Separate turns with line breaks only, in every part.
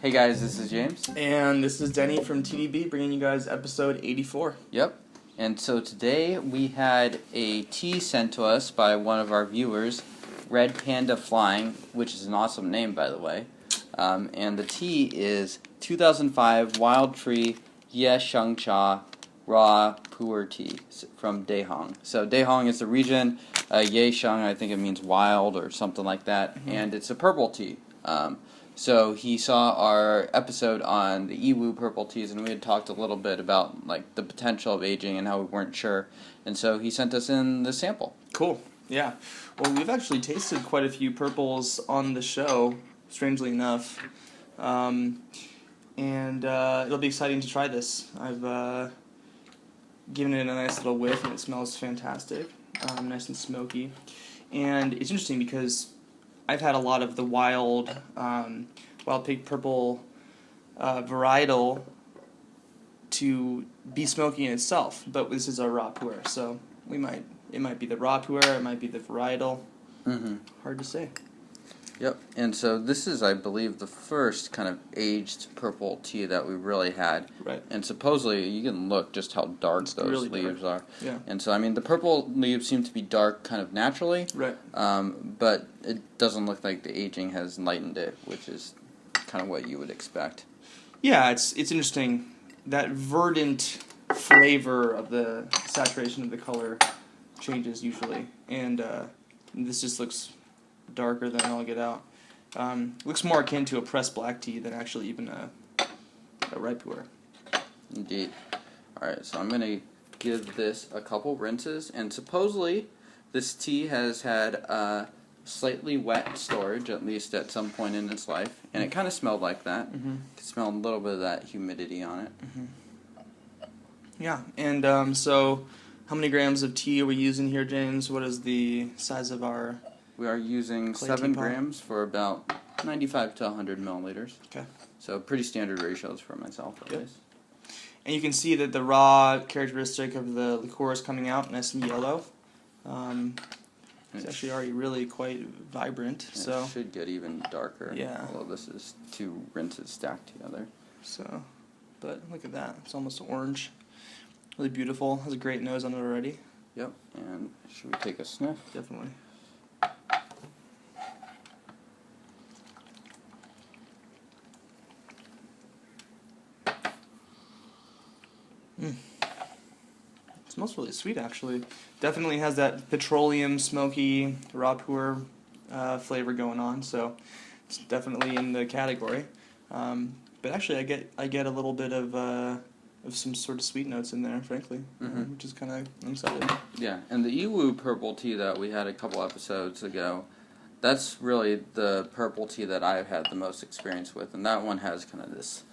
Hey guys, this is James.
And this is Denny from TeaDB, bringing you guys episode 84.
Yep. And so today we had a tea sent to us by one of our viewers, redpandaflying, which is an awesome name, by the way. And the tea is 2005 Wild Tree Ye Sheng Cha Raw Pu'erh tea from Dehong. So Dehong is the region. Ye Sheng, I think it means wild or something like that. Mm-hmm. And it's a purple tea. So he saw our episode on the Iwu purple teas, and we had talked a little bit about like the potential of aging and how we weren't sure. And so he sent us in the sample.
Cool. Yeah. Well, we've actually tasted quite a few purples on the show, strangely enough. And it'll be exciting to try this. I've given it a nice little whiff, and it smells fantastic. Nice and smoky. And it's interesting because I've had a lot of the wild pig purple varietal to be smoky in itself, but this is a raw pu'erh, so it might be the raw pu'erh, it might be the varietal.
Mm-hmm.
Hard to say.
Yep, and so this is, I believe, the first kind of aged purple tea that we really had.
Right.
And supposedly, you can look just how dark those
really
leaves
dark.
are.
Yeah.
And so, I mean, the purple leaves seem to be dark kind of naturally.
Right.
But it doesn't look like the aging has lightened it, which is kind of what you would expect.
Yeah, it's interesting. That verdant flavor of the saturation of the color changes usually. And this just looks darker than I'll get out. Looks more akin to a pressed black tea than actually even a ripe pu'erh.
Indeed. Alright, so I'm going to give this a couple rinses, and supposedly this tea has had slightly wet storage, at least at some point in its life, and it kind of smelled like that.
Mm-hmm.
You can smell a little bit of that humidity on it.
Mm-hmm. Yeah, and so how many grams of tea are we using here, James? What is the size of our...
We are using 7 grams for about 95 to 100 milliliters.
Okay.
So pretty standard ratios for myself, at least.
And you can see that the raw characteristic of the liqueur is coming out nice and yellow. It's actually already really quite vibrant. So
it should get even darker.
Yeah.
Although this is 2 rinses stacked together.
So, but look at that. It's almost orange. Really beautiful. Has a great nose on it already.
Yep. And should we take a sniff?
Definitely. It smells really sweet, actually. Definitely has that petroleum, smoky, raw pu'erh flavor going on, so it's definitely in the category. But actually, I get a little bit of some sort of sweet notes in there, frankly, which is kind of, I'm excited.
Yeah, and the Iwu purple tea that we had a couple episodes ago, that's really the purple tea that I've had the most experience with, and that one has kind of this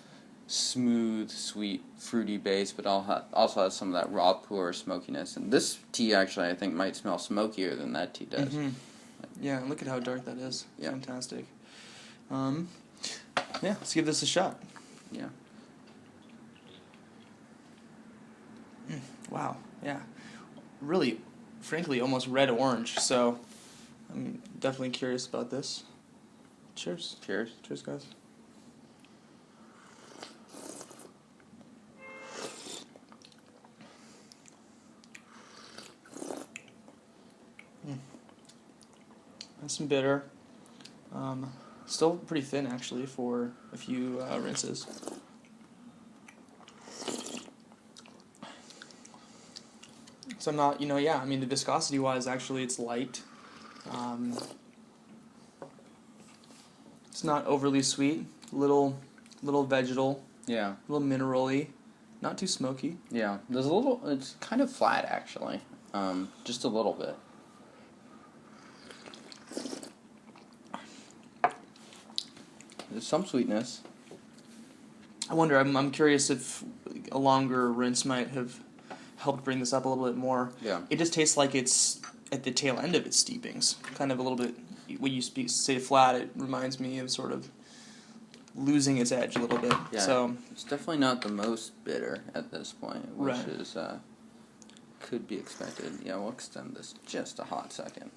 smooth, sweet, fruity base, but also has some of that raw pu'erh smokiness. And this tea actually, I think, might smell smokier than that tea does.
Mm-hmm. Yeah, look at how dark that is.
Yeah.
Fantastic. Yeah, let's give this a shot.
Yeah.
Wow. Yeah. Really, frankly, almost red-orange. So I'm definitely curious about this. Cheers.
Cheers.
Cheers, guys. Nice and bitter. Still pretty thin, actually, for a few rinses. So I'm not, I mean, the viscosity-wise, actually, it's light. It's not overly sweet. Little vegetal.
Yeah.
A little mineral-y. Not too smoky.
Yeah. It's kind of flat, actually. Just a little bit. There's some sweetness.
I wonder, I'm curious if a longer rinse might have helped bring this up a little bit more.
Yeah.
It just tastes like it's at the tail end of its steepings. Kind of a little bit, when you say flat, it reminds me of sort of losing its edge a little bit.
Yeah.
So
it's definitely not the most bitter at this point, which
right.
is could be expected. Yeah, we'll extend this just a hot second.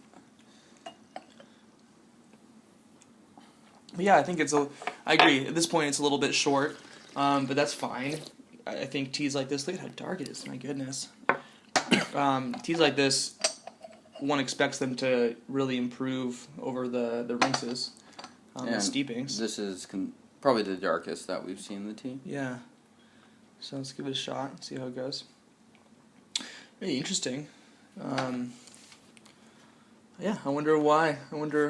But yeah, I think I agree. At this point, it's a little bit short, but that's fine. I think teas like this, look at how dark it is, my goodness. Teas like this, one expects them to really improve over the rinses, the steepings.
This is probably the darkest that we've seen in the tea.
Yeah. So let's give it a shot and see how it goes. Really interesting. Yeah, I wonder why.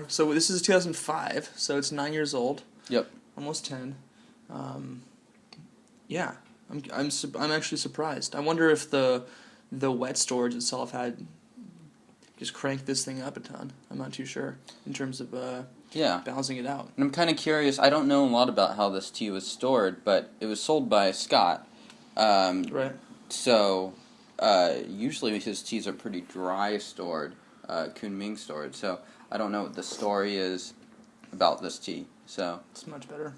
So this is 2005, so it's 9 years old.
Yep.
Almost 10. Yeah, I'm actually surprised. I wonder if the wet storage itself had just cranked this thing up a ton. I'm not too sure in terms of balancing it out.
And I'm kind of curious. I don't know a lot about how this tea was stored, but it was sold by Scott.
Right.
So usually his teas are pretty dry stored, Kunming stored. So I don't know what the story is about this tea. So
it's much better.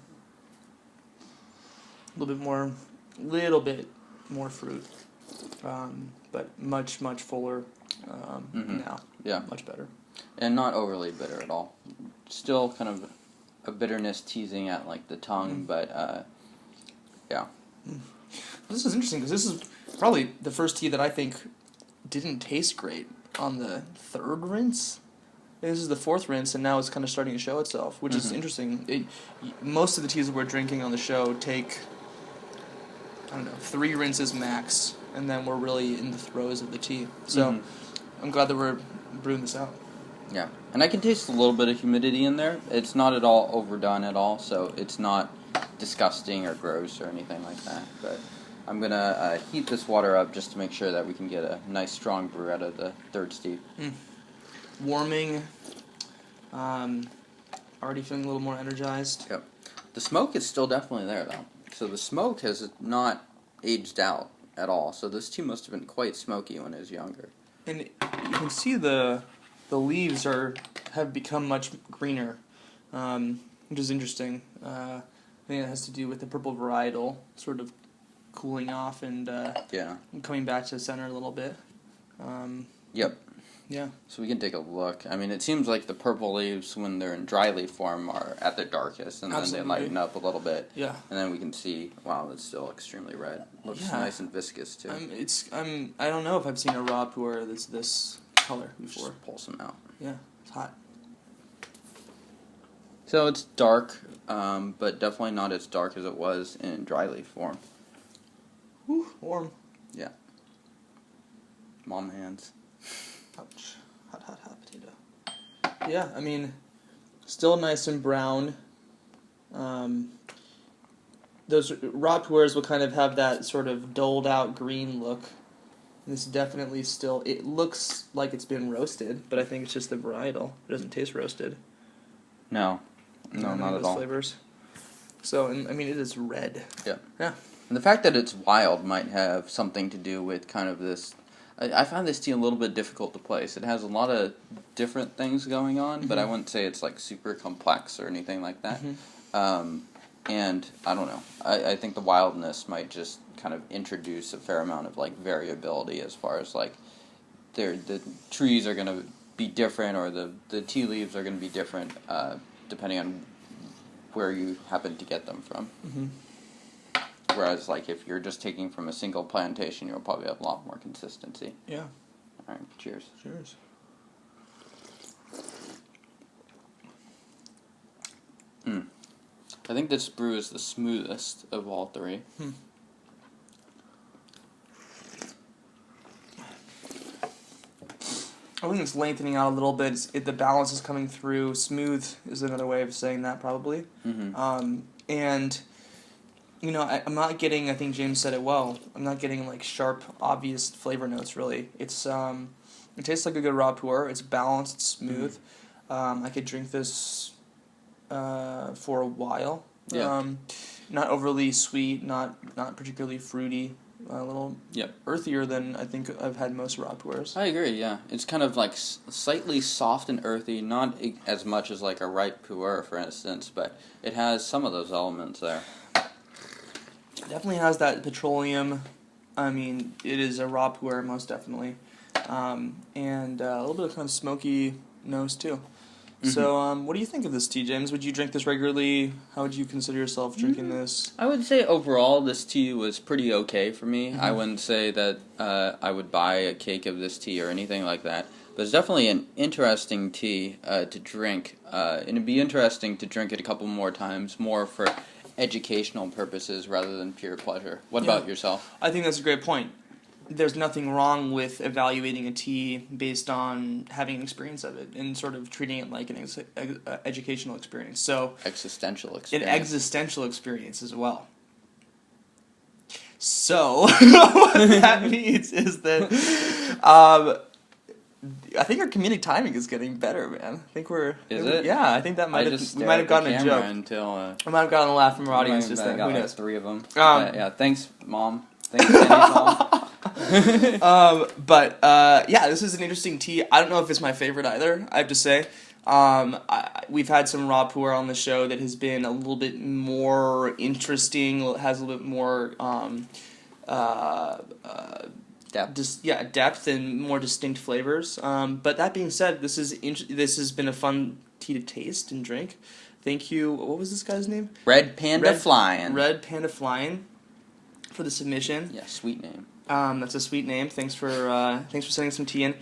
A little bit more fruit, but much fuller now.
Yeah,
much better,
and not overly bitter at all. Still kind of a bitterness teasing at like the tongue, but yeah.
This is interesting because this is probably the first tea that I think didn't taste great on the third rinse. This is the fourth rinse, and now it's kind of starting to show itself, which is interesting. Most of the teas that we're drinking on the show take, I don't know, 3 rinses max, and then we're really in the throes of the tea. So I'm glad that we're brewing this out.
Yeah, and I can taste a little bit of humidity in there. It's not at all overdone at all, so it's not disgusting or gross or anything like that. But I'm going to heat this water up just to make sure that we can get a nice strong brew out of the third steep.
Warming, already feeling a little more energized.
Yep. The smoke is still definitely there, though. So the smoke has not aged out at all. So this tea must have been quite smoky when it was younger.
And you can see the leaves have become much greener, which is interesting. I think it has to do with the purple varietal sort of cooling off and coming back to the center a little bit.
Yep.
Yeah.
So we can take a look. I mean, it seems like the purple leaves, when they're in dry leaf form, are at their darkest, and then they lighten up a little bit.
Yeah.
And then we can see, wow, it's still extremely red. Looks nice and viscous, too.
I don't know if I've seen a raw pu'erh that's this color before.
Just pull some out.
Yeah, it's hot.
So it's dark, but definitely not as dark as it was in dry leaf form.
Whew, warm.
Yeah. Mom hands.
Ouch. Hot potato. Yeah, I mean, still nice and brown. Those raw pu'erhs will kind of have that sort of doled out green look. This definitely still, it looks like it's been roasted, but I think it's just the varietal. It doesn't taste roasted.
No, not at all.
Flavors. So, I mean, it is red.
Yeah.
Yeah.
And the fact that it's wild might have something to do with kind of this. I find this tea a little bit difficult to place. It has a lot of different things going on, but I wouldn't say it's like super complex or anything like that. And I don't know. I think the wildness might just kind of introduce a fair amount of like variability as far as like the trees are going to be different, or the tea leaves are going to be different depending on where you happen to get them from. Whereas, like, if you're just taking from a single plantation, you'll probably have a lot more consistency.
Yeah.
All right, cheers.
Cheers.
I think this brew is the smoothest of all three.
I think it's lengthening out a little bit. The balance is coming through. Smooth is another way of saying that, probably. And, you know, I'm not getting, I think James said it well, I'm not getting, like, sharp, obvious flavor notes, really. It tastes like a good raw pu'erh. It's balanced, it's smooth. I could drink this for a while.
Yeah.
Not overly sweet, not particularly fruity. A little earthier than I think I've had most raw pu'erhs.
I agree, yeah. It's kind of like slightly soft and earthy, not as much as like a ripe pu'erh, for instance, but it has some of those elements there.
Definitely has that petroleum. I mean, it is a raw pu'erh, most definitely. And a little bit of kind of smoky nose, too. So, what do you think of this tea, James? Would you drink this regularly? How would you consider yourself drinking this?
I would say overall this tea was pretty okay for me. I wouldn't say that I would buy a cake of this tea or anything like that. But it's definitely an interesting tea to drink. And it'd be interesting to drink it a couple more times, more for educational purposes rather than pure pleasure. What about yourself?
I think that's a great point. There's nothing wrong with evaluating a tea based on having an experience of it and sort of treating it like an educational experience. So
Existential experience.
An existential experience as well. So what that means is that I think our comedic timing is getting better, man. I think we're...
Is it?
Yeah, I think that we might have gotten a joke.
Until,
I might have gotten a laugh from our audience just then. Who knows?
3 of them. Yeah, thanks, Mom. Thanks, Denny's Mom.
Yeah, this is an interesting tea. I don't know if it's my favorite either, I have to say. We've had some raw pu'erh on the show that has been a little bit more interesting, has a little bit more depth and more distinct flavors. But that being said, this has been a fun tea to taste and drink. Thank you. What was this guy's name?
Redpandaflying.
Redpandaflying for the submission.
Yeah, sweet name.
That's a sweet name. Thanks for sending some tea in,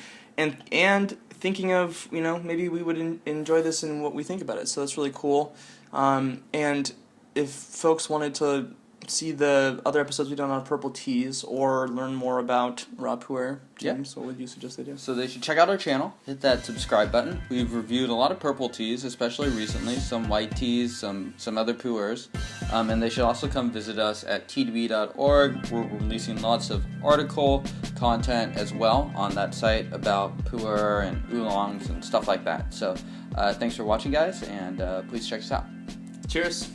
and thinking of maybe we would enjoy this and what we think about it. So that's really cool. And if folks wanted to see the other episodes we've done on purple teas or learn more about raw pu'erh, James, what would you suggest they do?
So they should check out our channel, hit that subscribe button. We've reviewed a lot of purple teas, especially recently, some white teas, some other pu'erhs. And they should also come visit us at TeaDB.org. We're releasing lots of article content as well on that site about pu'erh and oolongs and stuff like that. So thanks for watching, guys, and please check us out.
Cheers.